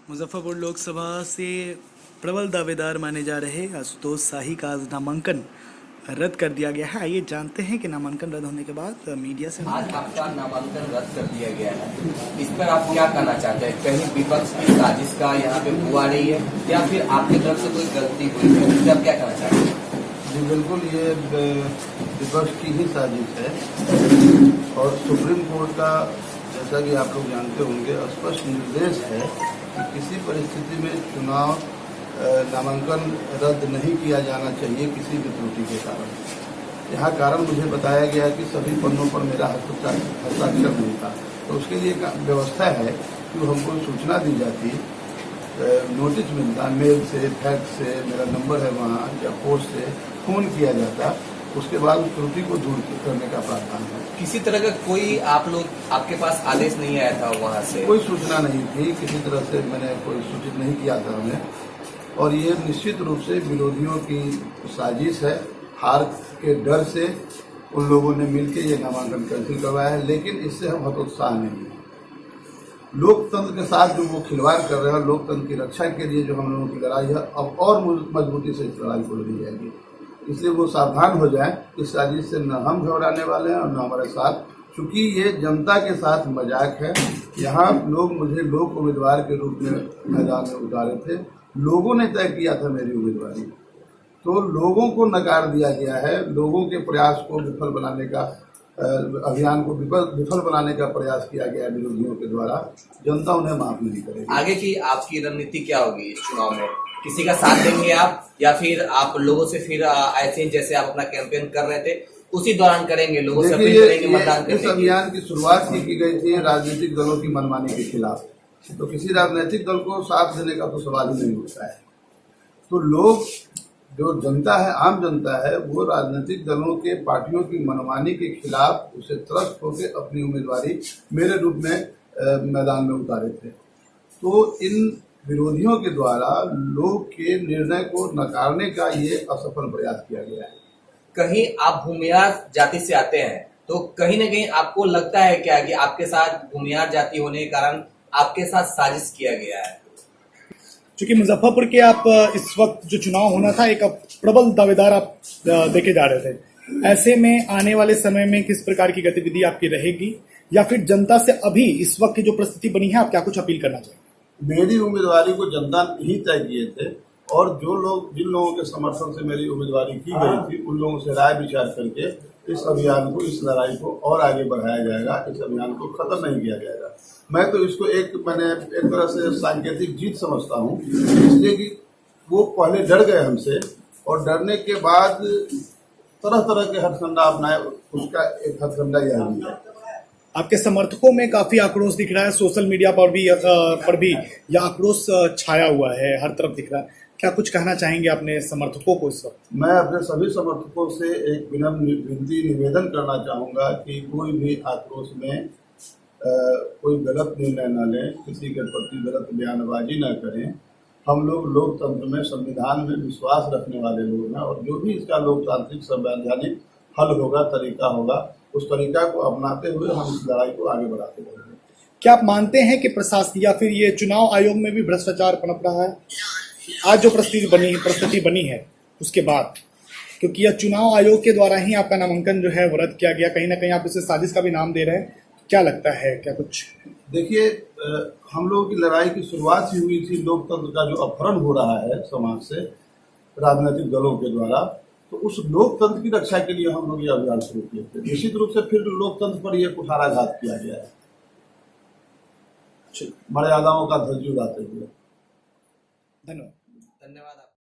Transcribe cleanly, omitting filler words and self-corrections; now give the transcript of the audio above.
मुजफ्फरपुर लोकसभा से प्रबल दावेदार माने जा रहे आशुतोष शाही का आज नामांकन रद्द कर दिया गया है। आइए जानते हैं कि नामांकन रद्द होने के बाद मीडिया से आज आपका नामांकन रद्द कर दिया गया है, इस पर आप क्या कहना चाहते हैं? कहीं विपक्ष की साजिश का यहाँ पे हुआ रही है या फिर आपकी तरफ से कोई गलती हुई है, इससे आप क्या कहना चाहते हैं? जी बिल्कुल, ये विपक्ष की ही साजिश है और सुप्रीम कोर्ट का, जैसा कि आप लोग जानते होंगे, स्पष्ट निर्देश है कि किसी परिस्थिति में चुनाव नामांकन रद्द नहीं किया जाना चाहिए किसी भी त्रुटि के कारण। यहाँ कारण मुझे बताया गया कि सभी पन्नों पर मेरा हस्ताक्षर नहीं था, तो उसके लिए एक व्यवस्था है कि हमको सूचना दी जाती, नोटिस मिलता, मेल से, फैक्स से, मेरा नंबर है वहाँ, या पोस्ट से फोन किया जाता, उसके बाद उस त्रुटि को दूर करने का प्रावधान है। किसी तरह का कोई आपके पास आदेश नहीं आया था वहाँ से? कोई सूचना नहीं थी, किसी तरह से मैंने कोई सूचित नहीं किया था उन्हें, और ये निश्चित रूप से विरोधियों की साजिश है। हार के डर से उन लोगों ने मिलकर ये नामांकन कैंसिल करवाया है, लेकिन इससे हम हतोत्साह नहीं हैं। लोकतंत्र के साथ जो वो खिलवाड़ कर रहे हैं, लोकतंत्र की रक्षा के लिए जो हम लोगों की लड़ाई है, अब और मजबूती से इस लड़ाई को लड़ी जाएगी। इसलिए वो सावधान हो जाए, इस साजिश से न हम घबराने वाले हैं और न हमारे साथ, चूंकि ये जनता के साथ मजाक है। यहाँ लोग मुझे लोक उम्मीदवार के रूप में मैदान में उतारे थे, लोगों ने तय किया था मेरी उम्मीदवारी, तो लोगों को नकार दिया गया है। लोगों के प्रयास को विफल बनाने का, अभियान को विफल बनाने का प्रयास किया गया विरोधियों के द्वारा। जनता उन्हें माफ नहीं करेगी। आगे की आपकी रणनीति क्या होगी इस चुनाव में? किसी का साथ देंगे आप, या फिर आप लोगों से फिर ऐसे जैसे आप अपना कैंपेन कर रहे थे उसी दौरान करेंगे, लोगों से अपील करेंगे मतदान करने की? इस अभियान की शुरुआत की गई थी राजनीतिक दलों की मनमानी के खिलाफ, तो किसी राजनीतिक दल को साथ देने का तो सवाल ही नहीं उठता है। तो लोग, जो जनता है, आम जनता है, वो राजनीतिक दलों के, पार्टियों की मनमानी के खिलाफ उसे त्रस्त होकर अपनी उम्मीदवारी मेरे रूप में मैदान में उतारे थे। तो इन विरोधियों के द्वारा लोग के निर्णय को नकारने का ये असफल प्रयास किया गया है। कहीं आप भूमिहार जाति से आते हैं, तो कहीं न कहीं आपको लगता है क्या कि आपके साथ भूमिहार जाति होने के कारण आपके साथ साजिश किया गया है? चूंकि मुजफ्फरपुर के आप इस वक्त जो चुनाव होना था, एक प्रबल दावेदार आप देखे जा रहे थे, ऐसे में आने वाले समय में किस प्रकार की गतिविधि आपकी रहेगी, या फिर जनता से अभी इस वक्त की जो परिस्थिति बनी है, आप क्या कुछ अपील करना चाहिए? मेरी उम्मीदवारी को जनता ही तय किए थे, और जिन लोगों के समर्थन से मेरी उम्मीदवारी की गई थी, उन लोगों से राय विचार करके इस अभियान को, इस लड़ाई को और आगे बढ़ाया जाएगा। इस अभियान को खत्म नहीं किया जाएगा। मैं तो इसको मैंने एक तरह से सांकेतिक जीत समझता हूँ, इसलिए कि वो पहले डर गए हमसे, और डरने के बाद तरह तरह के हथकंडा अपनाए, उसका एक हथकंडा यह भी है। आपके समर्थकों में काफी आक्रोश दिख रहा है, सोशल मीडिया पर भी यह आक्रोश छाया हुआ है, हर तरफ दिख रहा है। क्या कुछ कहना चाहेंगे अपने समर्थकों को इस वक्त? मैं अपने सभी समर्थकों से एक विनम्र विनती, निवेदन करना चाहूँगा कि कोई भी आक्रोश में कोई गलत निर्णय न लें, किसी के प्रति गलत बयानबाजी न करें। हम लोग लोकतंत्र में, संविधान में विश्वास रखने वाले लोग हैं, और जो भी इसका लोकतांत्रिक संवैधानिक हल होगा, तरीका होगा, उस तरीका को अपनाते हुए हम इस लड़ाई को आगे बढ़ाते रहेंगे। क्या आप मानते हैं कि प्रशासन या फिर ये चुनाव आयोग में भी भ्रष्टाचार पनप रहा है? आज जो परिस्थिति बनी है उसके बाद, क्योंकि यह चुनाव आयोग के द्वारा ही आपका नामांकन जो है वो रद्द किया गया, कहीं ना कहीं आप इसे साजिश का भी नाम दे रहे हैं, क्या लगता है? क्या कुछ देखिए, हम लोगों की लड़ाई की शुरुआत ही हुई थी लोकतंत्र का जो अपहरण हो रहा है समाज से राजनीतिक दलों के द्वारा, तो उस लोकतंत्र की रक्षा के लिए हम लोग ये अभियान शुरू किए थे। निश्चित रूप से फिर लोकतंत्र पर यह कुठाराघात किया गया है, मर्यादाओं का ध्वज उड़ाते हुए। धन्यवाद।